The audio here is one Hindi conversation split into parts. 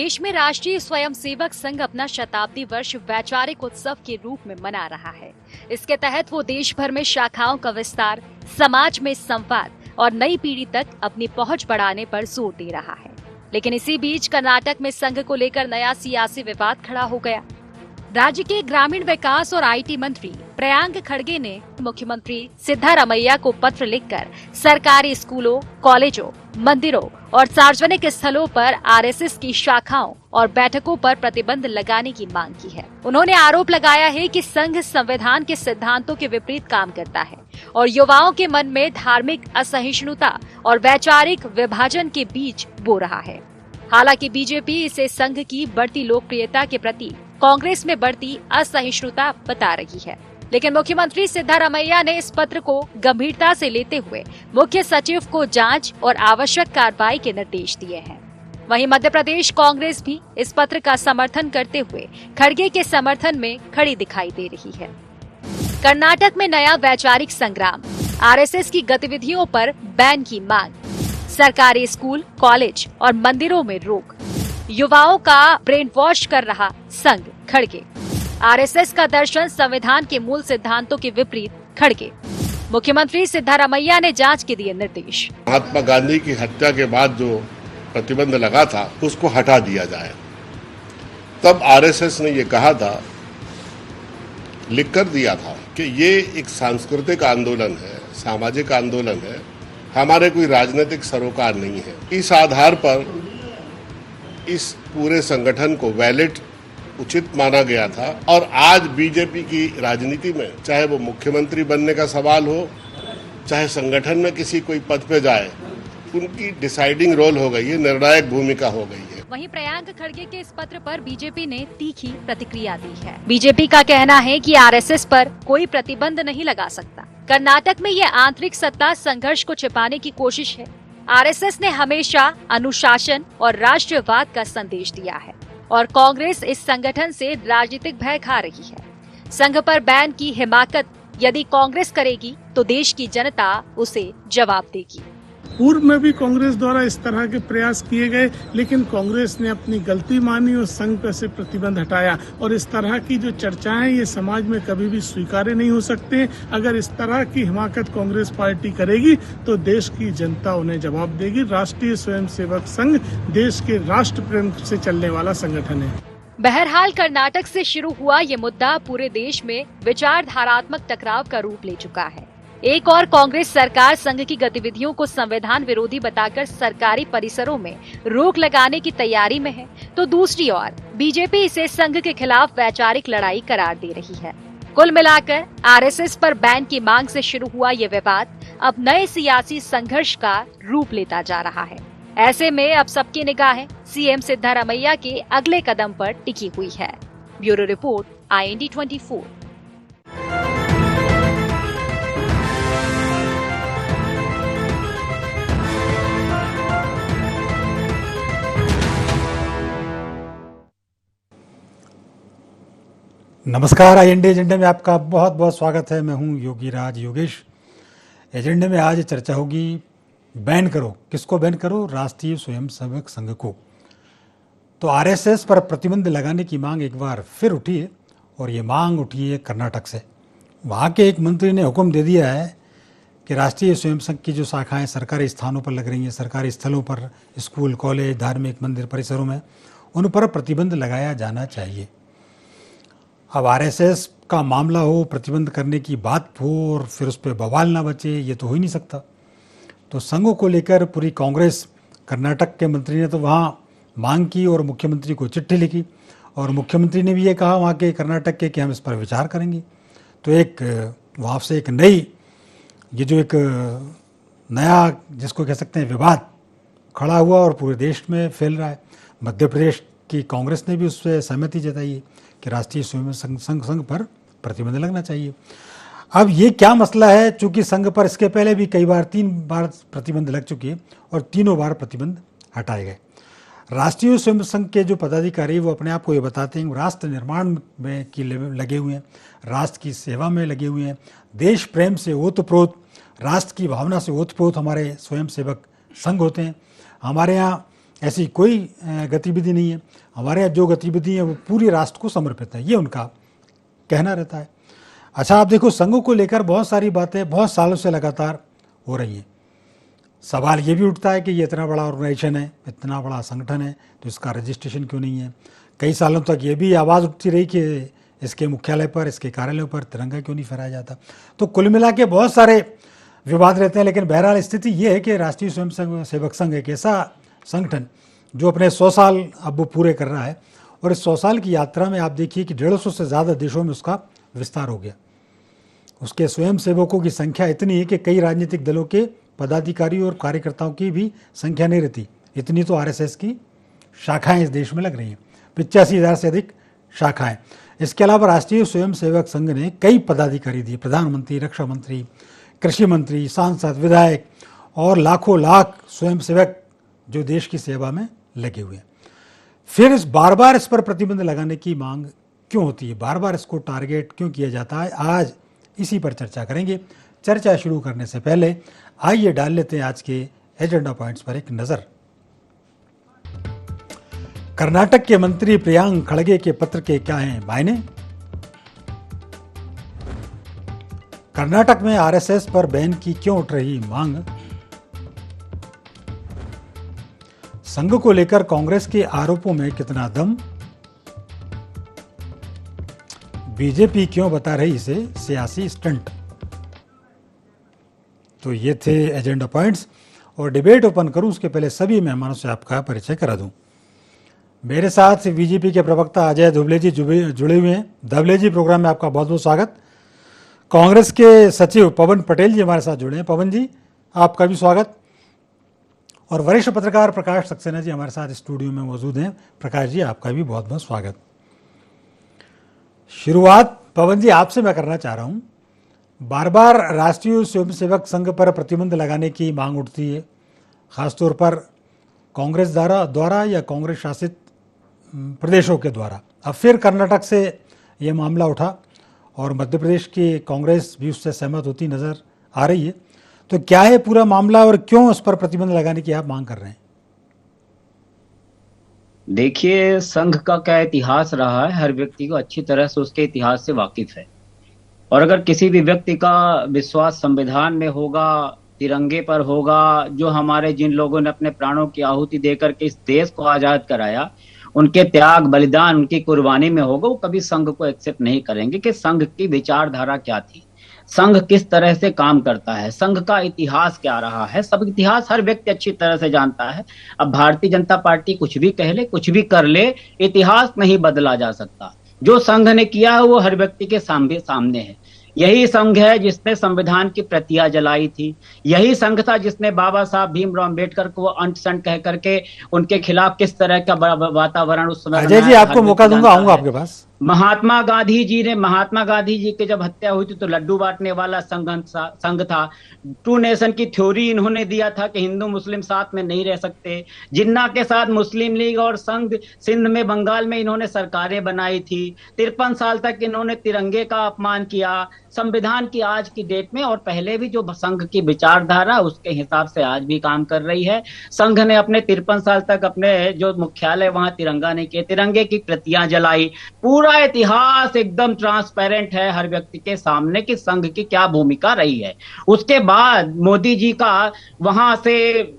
देश में राष्ट्रीय स्वयंसेवक संघ अपना शताब्दी वर्ष वैचारिक उत्सव के रूप में मना रहा है। इसके तहत वो देश भर में शाखाओं का विस्तार, समाज में संवाद और नई पीढ़ी तक अपनी पहुंच बढ़ाने पर जोर दे रहा है। लेकिन इसी बीच कर्नाटक में संघ को लेकर नया सियासी विवाद खड़ा हो गया। राज्य के ग्रामीण विकास और आईटी मंत्री प्रियांक खड़गे ने मुख्यमंत्री सिद्धारमैया को पत्र लिखकर सरकारी स्कूलों, कॉलेजों, मंदिरों और सार्वजनिक स्थलों पर आरएसएस की शाखाओं और बैठकों पर प्रतिबंध लगाने की मांग की है। उन्होंने आरोप लगाया है कि संघ संविधान के सिद्धांतों के विपरीत काम करता है और युवाओं के मन में धार्मिक असहिष्णुता और वैचारिक विभाजन के बीज बो रहा है। हालांकि बीजेपी इसे संघ की बढ़ती लोकप्रियता के प्रति कांग्रेस में बढ़ती असहिष्णुता बता रही है, लेकिन मुख्यमंत्री सिद्धारमैया ने इस पत्र को गंभीरता से लेते हुए मुख्य सचिव को जांच और आवश्यक कार्रवाई के निर्देश दिए हैं। वहीं मध्य प्रदेश कांग्रेस भी इस पत्र का समर्थन करते हुए खड़गे के समर्थन में खड़ी दिखाई दे रही है। कर्नाटक में नया वैचारिक संग्राम, आरएसएस की गतिविधियों पर बैन की मांग, सरकारी स्कूल, कॉलेज और मंदिरों में रोक, युवाओं का ब्रेन वॉश कर रहा संघ खड़गे, आरएसएस का दर्शन संविधान के मूल सिद्धांतों के विपरीत खड़गे। मुख्यमंत्री सिद्धारमैया ने जांच के दिए निर्देश। महात्मा गांधी की हत्या के बाद जो प्रतिबंध लगा था उसको हटा दिया जाए। तब आरएसएस ने ये कहा था, लिख कर दिया था कि ये एक सांस्कृतिक आंदोलन है, सामाजिक आंदोलन है, हमारे कोई राजनीतिक सरोकार नहीं है। इस आधार पर इस पूरे संगठन को वैलिड, उचित माना गया था। और आज बीजेपी की राजनीति में चाहे वो मुख्यमंत्री बनने का सवाल हो, चाहे संगठन में किसी कोई पद पे जाए, उनकी डिसाइडिंग रोल हो गई है, निर्णायक भूमिका हो गई है। वहीं प्रियांक खड़गे के इस पत्र पर बीजेपी ने तीखी प्रतिक्रिया दी है। बीजेपी का कहना है कि आरएसएस पर कोई प्रतिबंध नहीं लगा सकता। कर्नाटक में ये आंतरिक सत्ता संघर्ष को छिपाने की कोशिश है। आरएसएस ने हमेशा अनुशासन और राष्ट्रवाद का संदेश दिया है और कांग्रेस इस संगठन से राजनीतिक भय खा रही है। संघ पर बैन की हिमाकत यदि कांग्रेस करेगी तो देश की जनता उसे जवाब देगी। पूर्व में भी कांग्रेस द्वारा इस तरह के प्रयास किए गए, लेकिन कांग्रेस ने अपनी गलती मानी और संघ पर से प्रतिबंध हटाया। और इस तरह की जो चर्चाएं ये समाज में कभी भी स्वीकार्य नहीं हो सकते। अगर इस तरह की हिमाकत कांग्रेस पार्टी करेगी तो देश की जनता उन्हें जवाब देगी। राष्ट्रीय स्वयंसेवक संघ देश के राष्ट्र प्रेम से चलने वाला संगठन है। बहरहाल कर्नाटक से शुरू हुआ ये मुद्दा पूरे देश में विचारधारात्मक टकराव का रूप ले चुका है। एक और कांग्रेस सरकार संघ की गतिविधियों को संविधान विरोधी बताकर सरकारी परिसरों में रोक लगाने की तैयारी में है, तो दूसरी ओर बीजेपी इसे संघ के खिलाफ वैचारिक लड़ाई करार दे रही है। कुल मिलाकर आरएसएस पर बैन की मांग से शुरू हुआ ये विवाद अब नए सियासी संघर्ष का रूप लेता जा रहा है। ऐसे में अब सबकी निगाहें सीएम सिद्धारमैया के अगले कदम पर टिकी हुई है। Bureau report, IND24। नमस्कार, IND एजेंडे में आपका बहुत बहुत स्वागत है। मैं हूं योगीराज योगेश। एजेंडे में आज चर्चा होगी, बैन करो, किसको बैन करो? राष्ट्रीय स्वयंसेवक संघ को। तो आरएसएस पर प्रतिबंध लगाने की मांग एक बार फिर उठी है और ये मांग उठी है कर्नाटक से। वहाँ के एक मंत्री ने हुक्म दे दिया है कि राष्ट्रीय स्वयंसेवक की जो शाखाएं सरकारी स्थानों पर लग रही हैं, सरकारी स्थलों पर, स्कूल, कॉलेज, धार्मिक मंदिर परिसरों में, उन पर प्रतिबंध लगाया जाना चाहिए। अब आरएसएस का मामला हो, प्रतिबंध करने की बात हो और फिर उस पर बवाल ना बचे, ये तो हो ही नहीं सकता। तो संघों को लेकर पूरी कांग्रेस, कर्नाटक के मंत्री ने तो वहाँ मांग की और मुख्यमंत्री को चिट्ठी लिखी और मुख्यमंत्री ने भी ये कहा वहाँ के कर्नाटक के कि हम इस पर विचार करेंगे। तो एक वहाँ से एक नई, ये जो एक नया जिसको कह सकते हैं विवाद खड़ा हुआ और पूरे देश में फैल रहा है। मध्य प्रदेश की कांग्रेस ने भी उससे सहमति जताई है कि राष्ट्रीय स्वयंसेवक संघ पर प्रतिबंध लगना चाहिए। अब ये क्या मसला है, चूंकि संघ पर इसके पहले भी कई बार, 3 बार प्रतिबंध लग चुके हैं और तीनों बार प्रतिबंध हटाए गए। राष्ट्रीय स्वयंसेवक संघ के जो पदाधिकारी वो अपने आप को ये बताते हैं राष्ट्र निर्माण में की लगे हुए हैं, राष्ट्र की सेवा में लगे हुए हैं, देश प्रेम से ओतप्रोत, राष्ट्र की भावना से ओतप्रोत हमारे स्वयंसेवक संघ होते हैं। हमारे यहाँ ऐसी कोई गतिविधि नहीं है। हमारे यहाँ जो गतिविधि है वो पूरी राष्ट्र को समर्पित है, ये उनका कहना रहता है। अच्छा, आप देखो, संघों को लेकर बहुत सारी बातें बहुत सालों से लगातार हो रही हैं। सवाल ये भी उठता है कि ये इतना बड़ा ऑर्गेनाइजेशन है, इतना बड़ा संगठन है, तो इसका रजिस्ट्रेशन क्यों नहीं है। कई सालों तक ये भी आवाज़ उठती रही कि इसके मुख्यालय पर, इसके कार्यालयों पर तिरंगा क्यों नहीं फहराया जाता। तो कुल मिला के बहुत सारे विवाद रहते हैं। लेकिन बहरहाल स्थिति ये है कि राष्ट्रीय स्वयंसेवक संघ एक ऐसा संगठन जो अपने 100 साल अब वो पूरे कर रहा है, और इस 100 साल की यात्रा में आप देखिए कि 150 से ज़्यादा देशों में उसका विस्तार हो गया। उसके स्वयंसेवकों की संख्या इतनी है कि कई राजनीतिक दलों के पदाधिकारियों और कार्यकर्ताओं की भी संख्या नहीं रहती। इतनी तो आरएसएस की शाखाएं इस देश में लग रही हैं, 85,000 से अधिक शाखाएं। इसके अलावा राष्ट्रीय स्वयंसेवक संघ ने कई पदाधिकारी दिए, प्रधानमंत्री, रक्षा मंत्री, कृषि मंत्री, सांसद, विधायक और लाखों लाख स्वयंसेवक जो देश की सेवा में लगे हुए हैं। फिर बार बार इस पर प्रतिबंध लगाने की मांग क्यों होती है, बार बार इसको टारगेट क्यों किया जाता है, आज इसी पर चर्चा करेंगे। चर्चा शुरू करने से पहले आइए डाल लेते हैं आज के एजेंडा पॉइंट्स पर एक नजर। कर्नाटक के मंत्री प्रियांक खड़गे के पत्र के क्या हैं मायने। कर्नाटक में आरएसएस पर बैन की क्यों उठ रही मांग। संघ को लेकर कांग्रेस के आरोपों में कितना दम। बीजेपी क्यों बता रही इसे सियासी स्टंट। तो ये थे एजेंडा पॉइंट्स, और डिबेट ओपन करूं उसके पहले सभी मेहमानों से आपका परिचय करा दूं। मेरे साथ बीजेपी के प्रवक्ता अजय धुबले जी जुड़े हुए हैं। धुबले जी, प्रोग्राम में आपका बहुत बहुत स्वागत। कांग्रेस के सचिव पवन पटेल जी हमारे साथ जुड़े हैं। पवन जी, आपका भी स्वागत। और वरिष्ठ पत्रकार प्रकाश सक्सेना जी हमारे साथ स्टूडियो में मौजूद हैं। प्रकाश जी, आपका भी बहुत बहुत स्वागत। शुरुआत पवन जी आपसे मैं करना चाह रहा हूं। बार बार राष्ट्रीय स्वयंसेवक संघ पर प्रतिबंध लगाने की मांग उठती है, खासतौर पर कांग्रेस द्वारा या कांग्रेस शासित प्रदेशों के द्वारा। अब फिर कर्नाटक से ये मामला उठा और मध्य प्रदेश की कांग्रेस भी उससे सहमत होती नजर आ रही है। तो क्या है पूरा मामला और क्यों उस पर प्रतिबंध लगाने की आप मांग कर रहे हैं। देखिए, संघ का क्या इतिहास रहा है, हर व्यक्ति को अच्छी तरह से उसके इतिहास से वाकिफ है। और अगर किसी भी व्यक्ति का विश्वास संविधान में होगा, तिरंगे पर होगा, जो हमारे जिन लोगों ने अपने प्राणों की आहुति देकर के इस देश को आजाद कराया, उनके त्याग बलिदान, उनकी कुर्बानी में होगा, वो कभी संघ को एक्सेप्ट नहीं करेंगे कि संघ की विचारधारा क्या थी, संघ किस तरह से काम करता है, संघ का इतिहास क्या रहा है। सब इतिहास हर व्यक्ति अच्छी तरह से जानता है। अब भारतीय जनता पार्टी कुछ भी कह ले, कुछ भी कर ले, इतिहास नहीं बदला जा सकता। जो संघ ने किया है वो हर व्यक्ति के सामने है। यही संघ है जिसने संविधान की प्रतियां जलाई थी। यही संघ था जिसने बाबा साहब भीमराव अम्बेडकर को अंट संट कह करके उनके खिलाफ किस तरह का वातावरण उस समय। अजय जी, आपको मौका दूंगा, आऊंगा आपके पास। महात्मा गांधी जी की जब हत्या हुई थी तो लड्डू बांटने वाला संघ था। टू नेशन की थ्योरी इन्होंने दिया था कि हिंदू मुस्लिम साथ में नहीं रह सकते। जिन्ना के साथ मुस्लिम लीग और संघ सिंध में, बंगाल में इन्होंने सरकारें बनाई थी। 53 साल तक इन्होंने तिरंगे का अपमान किया संविधान की आज की डेट में, और पहले भी जो संघ की विचारधारा उसके हिसाब से आज भी काम कर रही है। संघ ने अपने 53 साल तक अपने जो मुख्यालय वहां तिरंगा नहीं किए, तिरंगे की प्रतियां जलाई। पूरा इतिहास एकदम ट्रांसपेरेंट है हर व्यक्ति के सामने कि संघ की क्या भूमिका रही है। उसके बाद मोदी जी का वहां से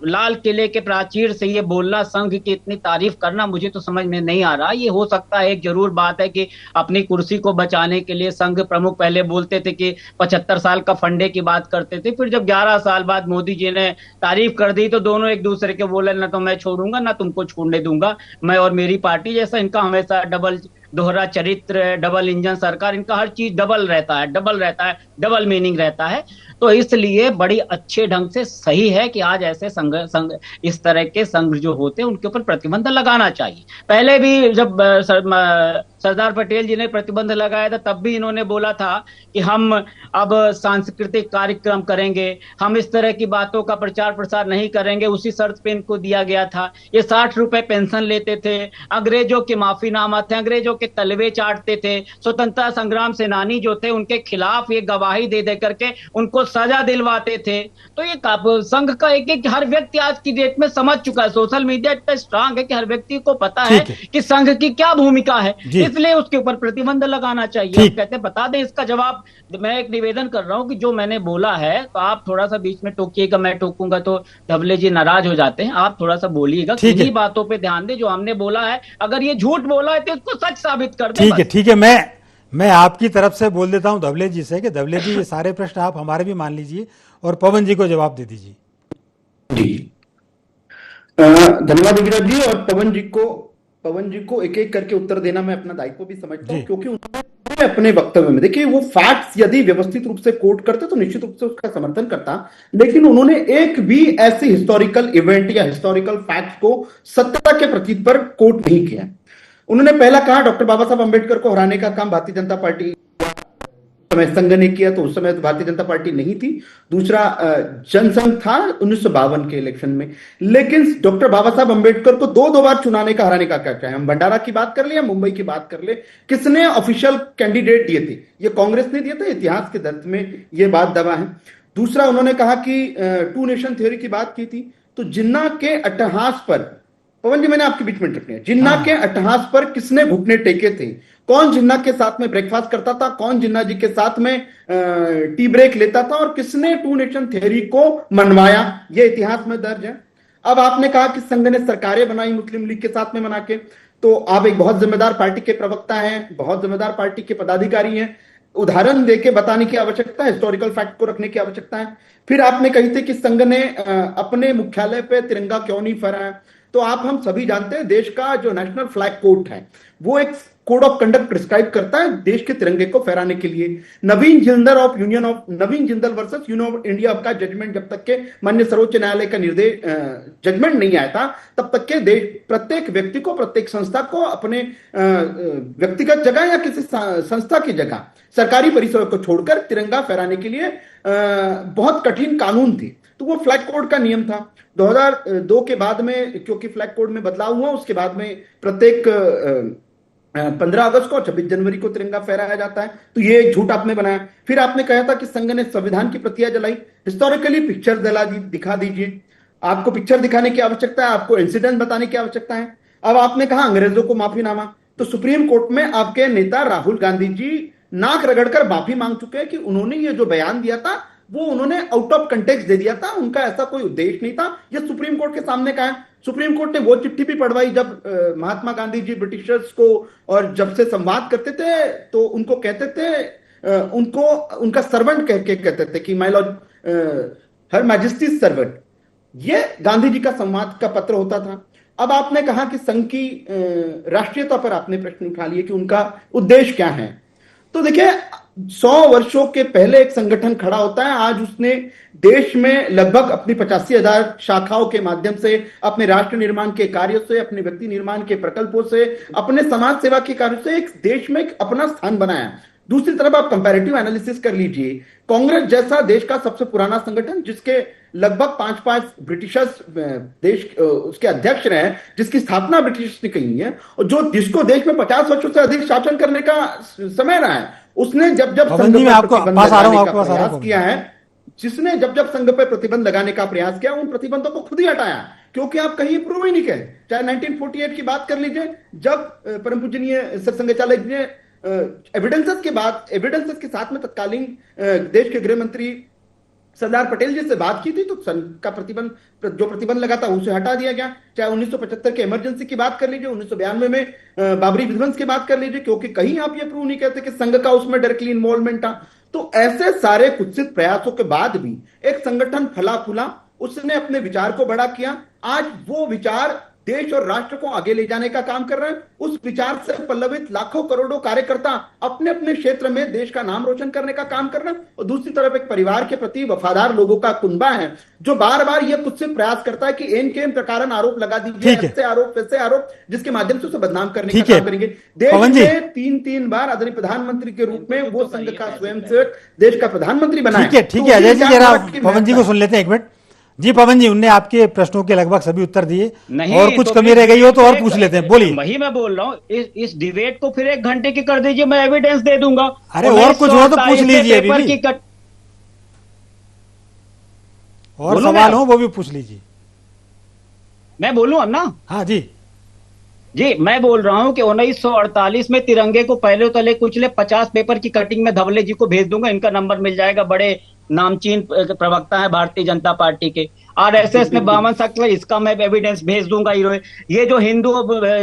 लाल किले के प्राचीर से ये बोलना, संघ की इतनी तारीफ करना, मुझे तो समझ में नहीं आ रहा। ये हो सकता है, एक जरूर बात है कि अपनी कुर्सी को बचाने के लिए संघ प्रमुख पहले बोलते थे कि 75 साल का फंडे की बात करते थे, फिर जब 11 साल बाद मोदी जी ने तारीफ कर दी तो दोनों एक दूसरे के बोले, ना तो मैं छोड़ूंगा ना तुमको छोड़ने दूंगा, मैं और मेरी पार्टी जैसा। इनका हमेशा दोहरा चरित्र, डबल इंजन सरकार, इनका हर चीज डबल रहता है, डबल मीनिंग रहता है। तो इसलिए बड़ी अच्छे ढंग से सही है कि आज ऐसे संघ इस तरह के संघ जो होते हैं उनके ऊपर प्रतिबंध लगाना चाहिए। पहले भी जब सरदार पटेल जी ने प्रतिबंध लगाया था तब भी इन्होंने बोला था कि हम अब सांस्कृतिक कार्यक्रम करेंगे, हम इस तरह की बातों का प्रचार प्रसार नहीं करेंगे। उसी शर्त पे इनको दिया गया था। ये 60 रुपए पेंशन लेते थे, अंग्रेजों के माफीनामा थे, अंग्रेजों के तलवे चाटते थे, स्वतंत्रता संग्राम सेनानी जो थे उनके खिलाफ ये गवाही दे दे करके उनको सजा दिलवाते थे। तो ये संघ का एक हर व्यक्ति आज की डेट में समझ चुका है, सोशल मीडिया इतना स्ट्रांग है कि हर व्यक्ति को पता है कि संघ की क्या भूमिका है, इसलिए उसके ऊपर प्रतिबंध लगाना चाहिए। कहते बता दें इसका जवाब। मैं एक निवेदन कर रहा हूं कि जो मैंने बोला है तो आप थोड़ा सा बीच में टोकिएगा, मैं टोकूंगा तो धवले जी नाराज हो जाते हैं। आप थोड़ा सा बोलिएगा, किन्हीं बातों पे ध्यान दे जो हमने बोला है। अगर ये झूठ बोला है तो इसको सच साबित कर दे। ठीक है, मैं आपकी तरफ से बोल देता हूं धवले जी से कि धवले जी ये सारे प्रश्न आप हमारे भी मान लीजिए और पवन जी को जवाब दे दीजिए। जी धन्यवाद योगीराज जी। और पवन जी को एक एक करके उत्तर देना मैं अपना दायित्व भी समझता हूँ, क्योंकि उन्होंने अपने वक्तव्य में, देखिए, वो फैक्ट्स यदि व्यवस्थित रूप से कोट करते तो निश्चित रूप से उसका समर्थन करता, लेकिन उन्होंने एक भी ऐसे हिस्टोरिकल इवेंट या हिस्टोरिकल फैक्ट्स को सत्यता के प्रतीक पर कोट नहीं किया। उन्होंने पहला कहा डॉक्टर बाबा साहब अंबेडकर को हराने का काम भारतीय जनता पार्टी समय संघ ने किया, तो उस समय तो भारतीय जनता पार्टी नहीं थी। दूसरा, जनसंघ था 1952 के इलेक्शन में, लेकिन डॉक्टर बाबा साहब अंबेडकर को दो बार चुनाने का, हराने का क्या क्या है। हम भंडारा की बात कर ले या मुंबई की बात कर ले, किसने ऑफिशियल कैंडिडेट दिए थे? ये कांग्रेस ने दिए थे। इतिहास के दर्द में ये बात दबा है। दूसरा, उन्होंने कहा कि टू नेशन थ्योरी की बात की थी, तो जिन्ना के अट्टहास पर, पवन जी मैंने आपके बीच में टिप्पणी, जिन्ना के अट्टहास पर किसने घुटने टेके थे? कौन जिन्ना के साथ में ब्रेकफास्ट करता था? कौन जिन्ना जी के साथ में टी ब्रेक लेता था? और किसने टू नेशन थ्योरी को मनवाया? ये इतिहास में दर्ज है। अब आपने कहा कि संघ ने सरकारें बनाई मुस्लिम लीग के साथ में बना के, तो आप एक बहुत जिम्मेदार पार्टी के प्रवक्ता हैं, बहुत जिम्मेदार पार्टी के पदाधिकारी हैं, उदाहरण देके बताने की आवश्यकता है, हिस्टोरिकल फैक्ट को रखने की आवश्यकता है। फिर आपने कही थी कि संघ ने अपने मुख्यालय पे तिरंगा क्यों नहीं फहराया, तो आप हम सभी जानते हैं देश का जो नेशनल फ्लैग कोड है वो एक कोड ऑफ कंडक्ट प्रिस्क्राइब करता है देश के तिरंगे को फहराने के लिए। Naveen Jindal versus Union of India का जजमेंट जब तक के माननीय सर्वोच्च न्यायालय का निर्देश जजमेंट नहीं आया था, तब तक के देश प्रत्येक व्यक्ति को, प्रत्येक संस्था को अपने व्यक्तिगत जगह या किसी संस्था की जगह सरकारी परिसरों को छोड़कर तिरंगा फहराने के लिए बहुत कठिन कानून थी। तो वो फ्लैग कोड का नियम था। 2002 के बाद में क्योंकि फ्लैग कोड में बदलाव हुआ, उसके बाद में प्रत्येक 15 अगस्त को, 26 जनवरी को तिरंगा फहराया जाता है। तो ये एक झूठ आपने बनाया। फिर आपने कहा था कि संघ ने संविधान की प्रतियां जलाई। हिस्टोरिकली पिक्चर दिखा दीजिए। आपको पिक्चर दिखाने की आवश्यकता है, आपको इंसिडेंट बताने की आवश्यकता है। अब आपने कहा अंग्रेजों को माफीनामा, तो सुप्रीम कोर्ट में आपके नेता राहुल गांधी जी नाक रगड़कर माफी मांग चुके हैं कि उन्होंने ये जो बयान दिया था वो उन्होंने आउट ऑफ कंटेक्स्ट दे दिया था, उनका ऐसा कोई उद्देश्य नहीं था। ये सुप्रीम कोर्ट के सामने का है। सुप्रीम कोर्ट ने वो चिट्ठी भी पढ़वाई जब महात्मा गांधी जी ब्रिटिशर्स को और जब से संवाद करते थे तो उनको कहते थे, उनको उनका सर्वेंट कह के कहते थे कि my Lord her majesty servant. ये गांधी जी का संवाद का पत्र होता था। अब आपने कहा कि संघ की राष्ट्रीयता पर आपने प्रश्न उठा लिए कि उनका उद्देश्य क्या है। तो देखिए, 100 वर्षों के पहले एक संगठन खड़ा होता है। आज उसने देश में लगभग अपनी 85,000 शाखाओं के माध्यम से, अपने राष्ट्र निर्माण के कार्यों से, अपने व्यक्ति निर्माण के प्रकल्पों से, अपने समाज सेवा के कार्यों से एक देश में एक अपना स्थान बनाया। दूसरी तरफ आप कंपैरेटिव एनालिसिस कर लीजिए, कांग्रेस जैसा देश का सबसे पुराना संगठन जिसके लगभग 5 ब्रिटिशर्स देश उसके अध्यक्ष रहे, जिसकी स्थापना ब्रिटिश ने की है, और जिसको देश में 50 वर्षों से अधिक शासन करने का समय रहा है, उसने जब संघ पर प्रतिबंध लगाने का प्रयास किया है, जिसने जब संघ पर प्रतिबंध लगाने का प्रयास किया, उन प्रतिबंधों को खुद ही हटाया, क्योंकि आप कहीं प्रूव ही नहीं करें। चाहे 1948 की बात कर लीजिए, जब परम पूजनीय सरसंघचालक जी ने एविडेंसेस के साथ में तत्कालीन देश के गृह मंत्री सरदार पटेल जी से बात की थी, तो संघ का प्रतिबंध लगा था उसे हटा दिया गया। चाहे 1975 के इमरजेंसी की बात कर लीजिए, 1992 में बाबरी विध्वंस की बात कर लीजिए, क्योंकि कहीं आप ये प्रूव नहीं कहते कि संघ का उसमें डायरेक्टली इन्वॉल्वमेंट था। तो ऐसे सारे कुत्सित प्रयासों के बाद भी एक संगठन फला फूला, उसने अपने विचार को बड़ा किया। आज वो विचार देश और राष्ट्र को आगे ले जाने का काम कर रहे हैं। उस विचार से पल्लवित लाखों करोड़ों कार्यकर्ता अपने अपने क्षेत्र में देश का नाम रोशन करने का काम कर रहे हैं, और दूसरी तरफ एक परिवार के प्रति वफादार लोगों का कुनबा है जो बार बार यह कुछ से प्रयास करता है कि एन के एन प्रकार आरोप लगा दीजिए, ऐसे आरोप वैसे आरोप, जिसके माध्यम से उसे बदनाम करने का काम करेंगे। देश में 3 बार आदरणीय प्रधानमंत्री के रूप में वो संघ का स्वयंसेवक देश का प्रधानमंत्री बना है। ठीक है अजय जी, जरा पवन जी को सुन लेते हैं एक मिनट। जी पवन जी, उनने आपके प्रश्नों के लगभग सभी उत्तर दिए, नहीं और कुछ तो कमी फिर रह गई हो तो और पूछ लेते हैं, बोलिए। वही मैं बोल रहा हूँ, इस डिबेट को फिर 1 घंटे की कर दीजिए, मैं एविडेंस दे दूंगा। अरे और कुछ हो तो पूछ 1948 लीजिए अभी पेपर भी, की और बोलूं सवाल मैं? हो वो भी पूछ लीजिए। मैं बोलूं अब ना? हाँ जी जी मैं बोल रहा हूं कि 1948 में तिरंगे को पहले तले कुचले 50 पेपर की कटिंग में धवले जी को भेज दूंगा, इनका नंबर मिल जाएगा, बड़े नामचीन प्रवक्ता है भारतीय जनता पार्टी के। आरएसएस ने 52 शक्ल, इसका मैं एविडेंस भेज दूंगा। ये जो हिंदू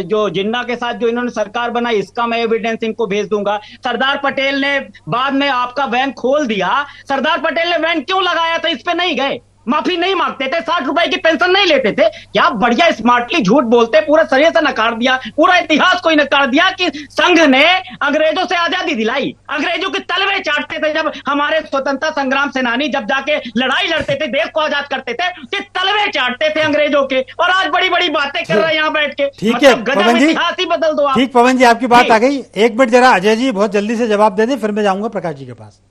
जो जिन्ना के साथ जो इन्होंने सरकार बनाई, इसका मैं एविडेंस इनको भेज दूंगा। सरदार पटेल ने बाद में आपका वैन खोल दिया, सरदार पटेल ने वैन क्यों लगाया था, इस पे नहीं गए, माफी नहीं मांगते थे, 60 रुपए की पेंशन नहीं लेते थे। क्या बढ़िया स्मार्टली झूठ बोलते, पूरा शरीर से नकार दिया, पूरा इतिहास को ही नकार दिया कि संघ ने अंग्रेजों से आजादी दिलाई। अंग्रेजों के तलवे चाटते थे जब हमारे स्वतंत्रता संग्राम सेनानी जब जाके लड़ाई लड़ते थे, देश को आजाद करते थे, कि तलवे चाटते थे अंग्रेजों के, और आज बड़ी बड़ी बातें कर रहे हैं यहाँ बैठ के। ठीक है पवन जी, इतिहास ही बदल दो आप। ठीक पवन जी, आपकी बात आ गई। 1 मिनट जरा अजय जी बहुत जल्दी से जवाब दे दें, फिर मैं जाऊंगा प्रकाश जी के पास।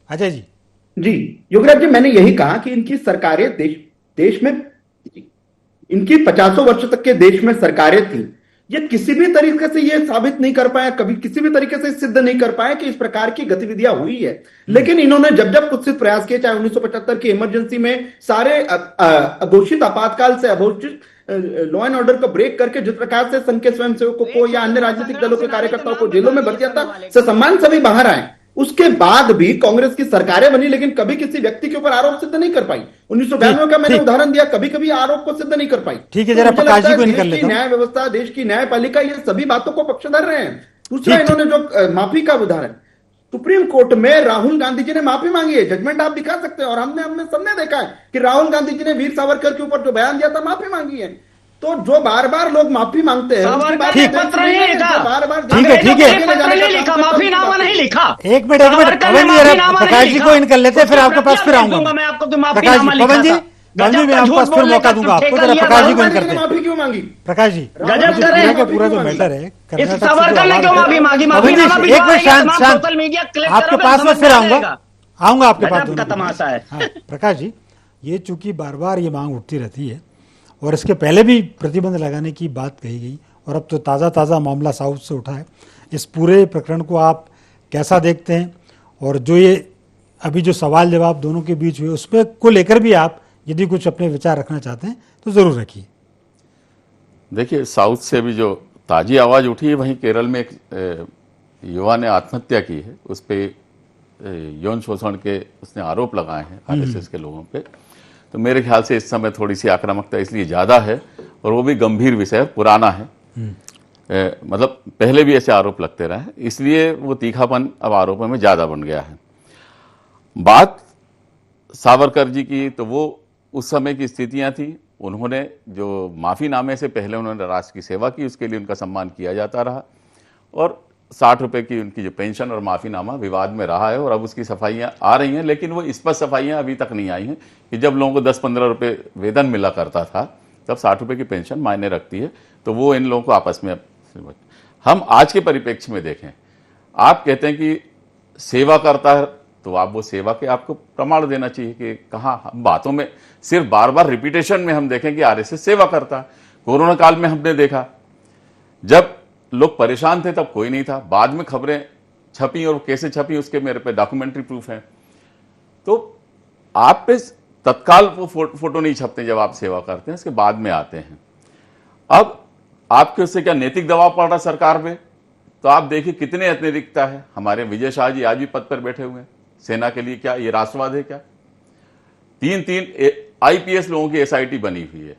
अजय जी। जी योगराज जी, मैंने यही कहा कि इनकी सरकारें देश में, इनकी 50 वर्ष तक के देश में सरकारें थी, ये किसी भी तरीके से ये साबित नहीं कर पाया, कभी किसी भी तरीके से सिद्ध नहीं कर पाया कि इस प्रकार की गतिविधियां हुई है। लेकिन इन्होंने जब जब कुछ प्रयास किए, चाहे 1975 की इमरजेंसी में सारे अघोषित आपातकाल से अघोषित लॉ एंड ऑर्डर को ब्रेक करके जिस प्रकार से संघ के स्वयंसेवकों को या अन्य राजनीतिक दलों के कार्यकर्ताओं को जेलों में भर दिया था, ससम्मान सभी बाहर आए। उसके बाद भी कांग्रेस की सरकारें बनी, लेकिन कभी किसी व्यक्ति के ऊपर आरोप सिद्ध नहीं कर पाई। 1992 का मैंने उदाहरण दिया, कभी कभी आरोप को सिद्ध नहीं कर पाई। ठीक है, जरा प्रकाश जी को निकल लेता हूं। न्याय व्यवस्था, देश की न्यायपालिका, ये सभी बातों को पक्षधर रहे हैं। दूसरा, इन्होंने जो माफी का उदाहरण, सुप्रीम कोर्ट में राहुल गांधी जी ने माफी मांगी है, जजमेंट आप दिखा सकते हैं, और हमने सबने देखा है कि राहुल गांधी जी ने वीर सावरकर के ऊपर जो बयान दिया था, माफी मांगी है। तो जो बार बार लोग माफी मांगते हैं, पत्र नहीं लिखा, ठीक है, पत्र नहीं लिखा, माफीनामा नहीं लिखा। 1 मिनट पवन जी, प्रकाश जी को इनकर लेते हैं, फिर आपके पास फिर आऊंगा मैं आपको। प्रकाश जी, पवन जी मैं आपके पास फिर मौका दूंगा आपको, जरा प्रकाश जी को इन करते हैं। माफी क्यों मांगी? प्रकाश जी, गजब कर रहे हैं। पूरा जो मैटर है, सावरकर ने क्यों माफी मांगी? माफीनामा भी एक मिनट शांत, सोशल मीडिया क्लिक आपके पास में फिर आऊंगा आपके पास। का तमाशा है। प्रकाश जी, ये चूंकि बार बार ये मांग उठती रहती है, और इसके पहले भी प्रतिबंध लगाने की बात कही गई, और अब तो ताज़ा मामला साउथ से उठा है। इस पूरे प्रकरण को आप कैसा देखते हैं, और जो ये अभी जो सवाल जवाब दोनों के बीच हुए, उसमें को लेकर भी आप यदि कुछ अपने विचार रखना चाहते हैं तो ज़रूर रखिए। देखिए, साउथ से भी जो ताज़ी आवाज़ उठी है, वहीं केरल में एक युवा ने आत्महत्या की है, उस पर यौन शोषण के उसने आरोप लगाए हैं आरएसएस के लोगों पे। तो मेरे ख्याल से इस समय थोड़ी सी आक्रामकता इसलिए ज़्यादा है, और वो भी गंभीर विषय, पुराना है, मतलब पहले भी ऐसे आरोप लगते रहे, इसलिए वो तीखापन अब आरोपों में ज़्यादा बन गया है। बात सावरकर जी की, तो वो उस समय की स्थितियां थी, उन्होंने जो माफ़ीनामे से पहले उन्होंने राष्ट्र की सेवा की, उसके लिए उनका सम्मान किया जाता रहा, और 60 रुपए की उनकी जो पेंशन और माफ़ीनामा विवाद में रहा है, और अब उसकी सफाइयाँ आ रही हैं, लेकिन वो स्पष्ट सफाइयाँ अभी तक नहीं आई हैं कि जब लोगों को 10-15 रुपये वेतन मिला करता था, तब 60 रुपये की पेंशन मायने रखती है। तो वो इन लोगों को आपस में, हम आज के परिप्रेक्ष्य में देखें, आप कहते हैं कि सेवा करता है, तो आप वो सेवा के आपको प्रमाण देना चाहिए कि कहाँ, हम बातों में सिर्फ बार बार रिपीटेशन में हम देखें कि आरएसएस सेवा करता है। कोरोना काल में हमने देखा, जब लोग परेशान थे तब कोई नहीं था, बाद में खबरें छपी, और कैसे छपी उसके मेरे पे डॉक्यूमेंट्री प्रूफ है। तो आप पे तत्काल वो फोटो नहीं छपते जब आप सेवा करते हैं, इसके बाद में आते हैं। अब आपके उससे क्या नैतिक दबाव पड़ रहा सरकार पे? तो आप देखिए कितने अतिरिक्तता है। हमारे विजय शाह जी आज भी पद पर बैठे हुए हैं सेना के लिए, क्या ये राष्ट्रवाद है? क्या 3 आईपीएस लोगों की एसआईटी बनी हुई है,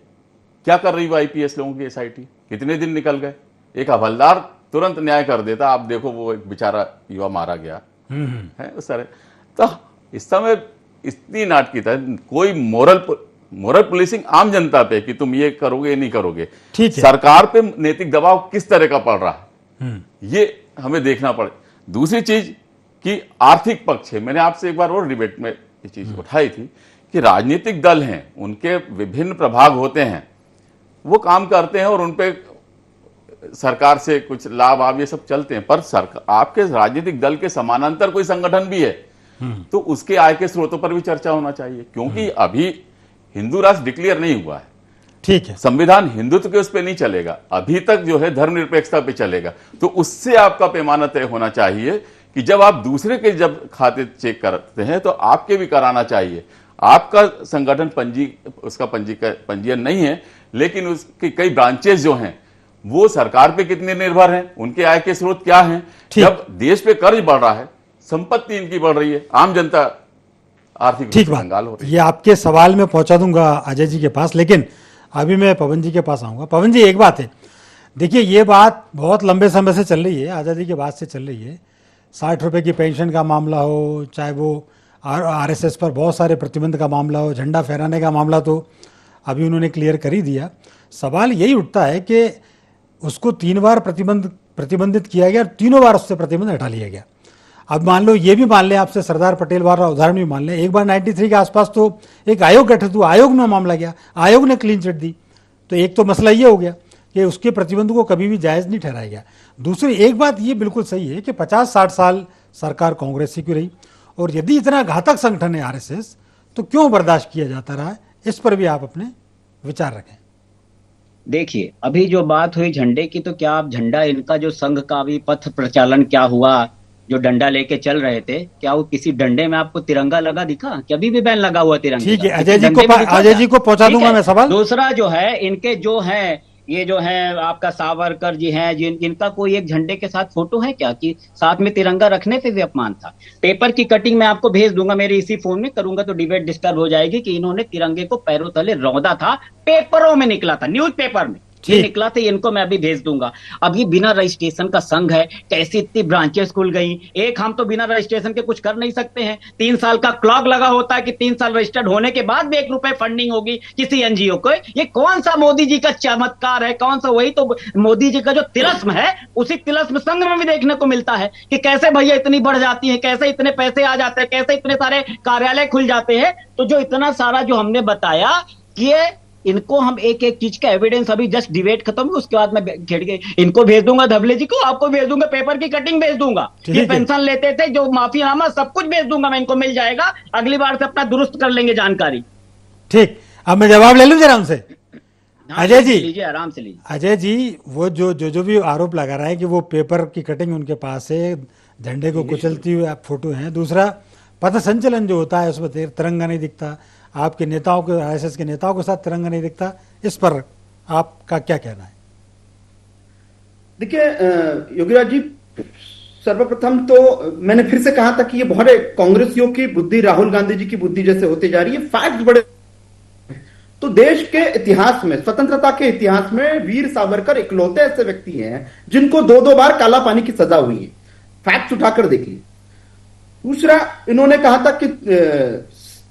क्या कर रही है आईपीएस लोगों की एसआईटी? कितने दिन निकल गए, एक हवलदार तुरंत न्याय कर देता, आप देखो वो एक बेचारा युवा मारा गया है उस तरह। तो इस समय इतनी नाटकीता, कोई मोरल पुलिसिंग आम जनता पे कि तुम ये करोगे नहीं करोगे, सरकार पे नैतिक दबाव किस तरह का पड़ रहा है, ये हमें देखना पड़े। दूसरी चीज कि आर्थिक पक्ष है, मैंने आपसे एक बार और डिबेट में ये चीज उठाई थी कि राजनीतिक दल हैं, उनके विभिन्न प्रभाग होते हैं, वो काम करते हैं और उनपे सरकार से कुछ लाभ ये सब चलते हैं, पर सरकार, आपके राजनीतिक दल के समानांतर कोई संगठन भी है तो उसके आय के स्रोतों पर भी चर्चा होना चाहिए, क्योंकि अभी हिंदू राष्ट्र डिक्लेयर नहीं हुआ है। ठीक है, संविधान हिंदुत्व के उस पर नहीं चलेगा, अभी तक जो है धर्मनिरपेक्षता पे चलेगा। तो उससे आपका पैमाना तय होना चाहिए कि जब आप दूसरे के जब खाते चेक करते हैं तो आपके भी कराना चाहिए। आपका संगठन उसका पंजीयन नहीं है, लेकिन उसके कई ब्रांचेस जो हैं वो सरकार पे कितने निर्भर हैं, उनके आय के स्रोत क्या हैं। जब देश पे कर्ज बढ़ रहा है, संपत्ति इनकी बढ़ रही है, आम जनता आर्थिक रूप से कंगाल हो रही है। ये आपके सवाल में पहुंचा दूंगा अजय जी के पास, लेकिन अभी मैं पवन जी के पास आऊंगा। पवन जी, एक बात है, देखिए ये बात बहुत लंबे समय से चल रही है, आज़ादी के बाद से चल रही है। 60 रुपए की पेंशन का मामला हो, चाहे वो आरएसएस पर बहुत सारे प्रतिबंध का मामला हो, झंडा फहराने का मामला तो अभी उन्होंने क्लियर कर ही दिया। सवाल यही उठता है कि उसको 3 बार प्रतिबंधित किया गया और तीनों बार उससे प्रतिबंध हटा लिया गया। अब मान लो, ये भी मान लें आपसे सरदार पटेल वाला उदाहरण भी मान लें, एक बार 93 के आसपास तो एक आयोग गठित हुआ, आयोग में मामला गया, आयोग ने क्लीन चिट दी। तो एक तो मसला ये हो गया कि उसके प्रतिबंध को कभी भी जायज़ नहीं ठहराया गया। दूसरी एक बात ये बिल्कुल सही है कि 50-60 साल सरकार कांग्रेस की रही, और यदि इतना घातक संगठन है आरएसएस तो क्यों बर्दाश्त किया जाता रहा है? इस पर भी आप अपने विचार रखें। देखिए, अभी जो बात हुई झंडे की, तो क्या आप झंडा इनका जो संघ का भी पथ प्रचालन क्या हुआ, जो डंडा लेके चल रहे थे, क्या वो किसी डंडे में आपको तिरंगा लगा दिखा? कभी भी बैन लगा हुआ तिरंगा? ठीक है, अजय जी को पहुंचा दूंगा मैं सवाल। दूसरा जो है, इनके जो है ये जो है आपका सावरकर जी हैं, इनका कोई एक झंडे के साथ फोटो है क्या कि साथ में तिरंगा रखने पे भी अपमान था? पेपर की कटिंग मैं आपको भेज दूंगा, मेरे इसी फोन में करूंगा तो डिबेट डिस्टर्ब हो जाएगी, कि इन्होंने तिरंगे को पैरों तले रौंदा था, पेपरों में निकला था, न्यूज पेपर में ये निकला था, इनको मैं अभी भेज दूंगा। अब ये बिना रजिस्ट्रेशन का संघ है, कैसी इतनी ब्रांचेस खुल गई? एक हम तो बिना रजिस्ट्रेशन के कुछ कर नहीं सकते हैं। 3 साल का क्लॉक लगा होता है कि 3 साल रजिस्टर्ड होने के बाद भी 1 रुपए फंडिंग होगी किसी एनजीओ को। ये कौन सा मोदी जी का चमत्कार है? कौन सा? वही तो मोदी जी का जो तिलस्म है, उसी तिलस्म संघ में भी देखने को मिलता है कि कैसे भैया इतनी बढ़ जाती है, कैसे इतने पैसे आ जाते हैं, कैसे इतने सारे कार्यालय खुल जाते हैं। तो जो इतना सारा जो हमने बताया कि इनको हम एक एक चीज का एविडेंस, अभी जस्ट डिबेट खत्म हुई उसके बाद मैं खेड़ के इनको भेज दूंगा, धबले जी को, आपको भेज दूंगा, पेपर की कटिंग भेज दूंगा, ये पेंशन लेते थे, जो माफीनामा, सब कुछ भेज दूंगा मैं, इनको मिल जाएगा। अगली बार से अपना दुरुस्त कर लेंगे जानकारी। ठीक, अब मैं जवाब ले लूं जरा उनसे। अजय जी लीजिए, आराम से लीजिए। अजय जी, वो जो भी आरोप लगा रहा है कि वो पेपर की कटिंग उनके पास है, झंडे को कुचलती हुई फोटो है, दूसरा पथ संचलन जो होता है उसमें तिरंगा नहीं दिखता, आपके नेताओं के, आरएसएस के नेताओं के साथ तिरंगा नहीं दिखता, इस पर आपका क्या कहना है? देखिए योगीराज जी, सर्वप्रथम तो मैंने फिर से कहा था कि ये बहुत कांग्रेसियों की बुद्धि राहुल गांधी जी की बुद्धि जैसे होते जा रही है। फैक्ट्स बड़े, तो देश के इतिहास में, स्वतंत्रता के इतिहास में वीर सावरकर इकलौते ऐसे व्यक्ति हैं जिनको 2-2 बार काला पानी की सजा हुई है। फैक्ट्स उठाकर देखिए। दूसरा, इन्होंने कहा था कि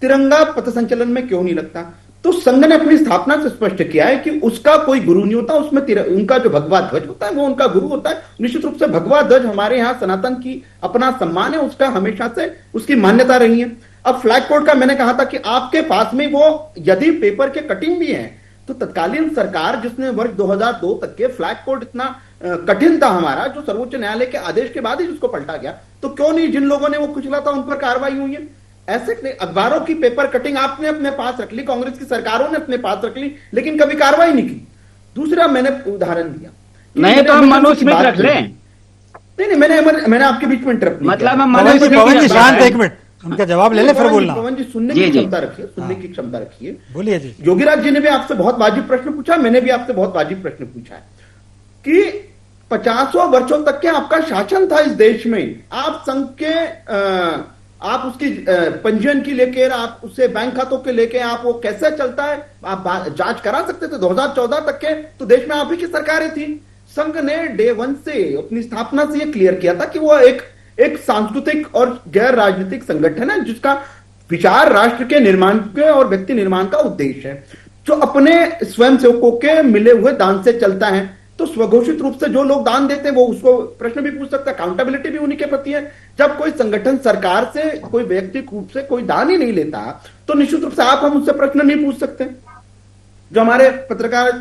तिरंगा पथ संचलन में क्यों नहीं लगता, तो संघ ने अपनी स्थापना से स्पष्ट किया है कि उसका कोई गुरु नहीं होता, उसमें उनका जो भगवा ध्वज होता है वो उनका गुरु होता है। निश्चित रूप से भगवा ध्वज हमारे यहाँ सनातन की अपना सम्मान है, उसका हमेशा से उसकी मान्यता रही है। अब फ्लैग कोड का मैंने कहा था कि आपके पास में वो यदि पेपर के कटिंग भी है, तो तत्कालीन सरकार जिसने वर्ष 2002 तक के फ्लैग कोड इतना कठिन था हमारा, जो सर्वोच्च न्यायालय के आदेश के बाद ही उसको पलटा गया, तो क्यों नहीं जिन लोगों ने वो कुचला था उन पर कार्रवाई हुई है? ऐसे अखबारों की पेपर कटिंग आपने अपने पास रख ली, कांग्रेस की सरकारों ने अपने पास रख ली, लेकिन कभी कार्रवाई नहीं की। दूसरा, मैंने उदाहरण दिया, नहीं तो हम मनुस्मृत रख लें। नहीं, मैंने आपके बीच में इंटरप्ट मतलब पवन जी शांत, एक मिनट, उनका जवाब ले ले फिर बोलना। पवन जी, सुनने की क्षमता रखिए, सुनने की क्षमता रखिए। बोलिए जी। योगीराज जी ने भी आपसे बहुत वाजिब प्रश्न पूछा, मैंने भी आपसे बहुत वाजिब प्रश्न पूछा है कि 50 वर्षों तक के आपका शासन था इस देश में, आप संघ के आप उसकी पंजीयन की लेके, आप उससे बैंक खातों के लेके, आप वो कैसे चलता है आप जांच करा सकते थे। 2014 तक के तो देश में आप ही की सरकारें थी। संघ ने डे 1 से अपनी स्थापना से ये क्लियर किया था कि वो एक सांस्कृतिक और गैर राजनीतिक संगठन है जिसका विचार राष्ट्र के निर्माण के और व्यक्ति निर्माण का उद्देश्य है, जो अपने स्वयंसेवकों के मिले हुए दान से चलता है। तो स्वघोषित रूप से जो लोग दान देते हैं वो उसको प्रश्न भी पूछ सकता है, अकाउंटेबिलिटी भी उन्हीं के प्रति है। जब कोई संगठन सरकार से, कोई व्यक्तिगत रूप से कोई दान ही नहीं लेता, तो निश्चित रूप से आप हम उससे प्रश्न नहीं पूछ सकते। जो हमारे पत्रकार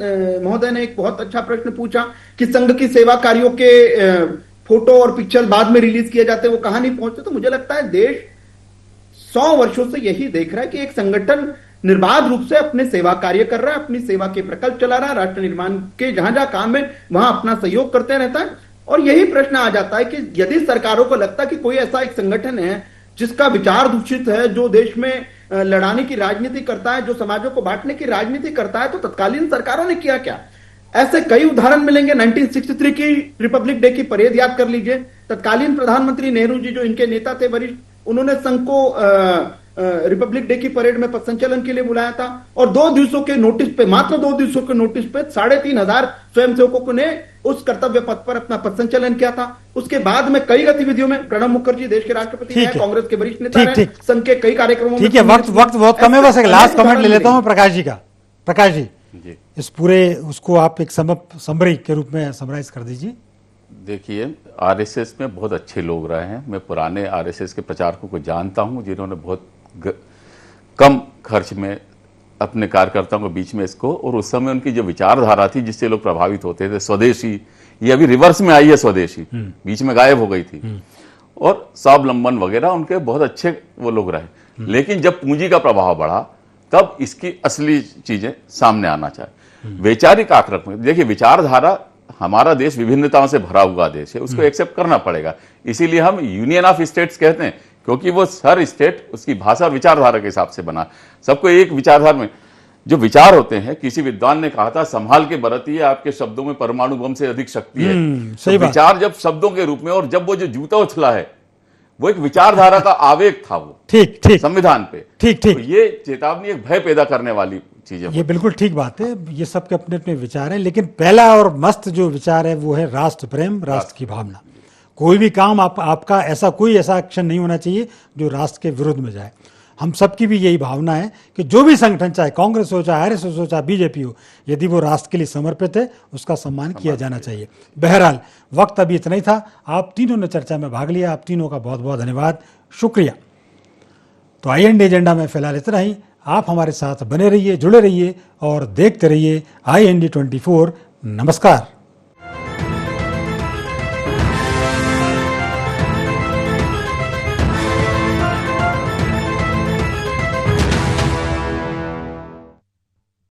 महोदय ने एक बहुत अच्छा प्रश्न पूछा कि संघ की सेवा कार्यों के फोटो और पिक्चर बाद में रिलीज किए जाते, वो कहां नहीं पहुंचते, तो मुझे लगता है देश 100 वर्षों से यही देख रहा है कि एक संगठन निर्बाध रूप से अपने सेवा कार्य कर रहा है, अपनी सेवा के प्रकल्प चला रहा है, राष्ट्र निर्माण के जहां जहां काम है वहां अपना सहयोग करते रहता है। और यही प्रश्न आ जाता है कि यदि सरकारों को लगता है कि कोई ऐसा एक संगठन है जिसका विचार दूषित है, जो देश में लड़ाने की राजनीति करता है, जो समाजों को बांटने की राजनीति करता है, तो तत्कालीन सरकारों ने किया क्या? ऐसे कई उदाहरण मिलेंगे। 1963 की रिपब्लिक डे की परेड याद कर लीजिए। तत्कालीन प्रधानमंत्री नेहरू जी, जो इनके नेता थे वरिष्ठ, उन्होंने संघ को रिपब्लिक डे की परेड में पथ संचलन के लिए बुलाया था और 2 दिवसों के नोटिस पे, मात्र 2 दिवसों के नोटिस पे 3,500 स्वयंसेवकों ने उस कर्तव्य पथ पर अपना पथ संचलन किया था। उसके बाद में कई गतिविधियों में प्रणब मुखर्जी देश के राष्ट्रपति हैं, कांग्रेस के वरिष्ठ नेता हैं, संघ के कई कार्यक्रमों में। ठीक है, वक्त बहुत कम है, बस एक लास्ट कमेंट ले लेता हूं प्रकाश जी का। प्रकाश जी, इस पूरे उसको आप एक समरी के रूप में समराइज कर दीजिए। देखिए, आरएसएस में बहुत अच्छे लोग रहे हैं। मैं पुराने आरएसएस के प्रचारकों को जानता हूं, जिन्होंने बहुत कम खर्च में अपने कार्यकर्ताओं के बीच में इसको, और उस समय उनकी जो विचारधारा थी जिससे लोग प्रभावित होते थे, स्वदेशी, ये अभी रिवर्स में आई है, स्वदेशी बीच में गायब हो गई थी, और स्वावलंबन वगैरह, उनके बहुत अच्छे वो लोग रहे। लेकिन जब पूंजी का प्रभाव बढ़ा तब इसकी असली चीजें सामने आना चाहिए। वैचारिक आक्रमण में देखिए, विचारधारा, हमारा देश विभिन्नताओं से भरा हुआ देश है, उसको एक्सेप्ट करना पड़ेगा। इसीलिए हम यूनियन ऑफ स्टेट्स कहते हैं, क्योंकि वो हर स्टेट उसकी भाषा विचारधारा के हिसाब से बना, सबको एक विचारधारा में जो विचार होते हैं। किसी विद्वान ने कहा था, संभाल के बरतिए, आपके शब्दों में परमाणु बम से अधिक शक्ति है। सही तो विचार जब शब्दों के रूप में, और जब वो जो जूता उछला है वो एक विचारधारा का आवेग था, वो ठीक संविधान पे। ठीक तो ये चेतावनी एक भय पैदा करने वाली चीज है। ये बिल्कुल ठीक बात है, ये सबके अपने अपने विचार हैं, लेकिन पहला और मस्त जो विचार है वो है राष्ट्र प्रेम, राष्ट्र की भावना। कोई भी काम आपका कोई ऐसा एक्शन नहीं होना चाहिए जो राष्ट्र के विरुद्ध में जाए। हम सबकी भी यही भावना है कि जो भी संगठन, चाहे कांग्रेस हो, चाहे आरएसएस हो, चाहे बीजेपी हो, यदि वो राष्ट्र के लिए समर्पित है उसका सम्मान किया जाना चाहिए। बहरहाल वक्त अभी इतना ही था। आप तीनों ने चर्चा में भाग लिया, आप तीनों का बहुत बहुत धन्यवाद, शुक्रिया। तो IND एजेंडा में फिलहाल इतना ही। आप हमारे साथ बने रहिए, जुड़े रहिए और देखते रहिए IND 24। नमस्कार।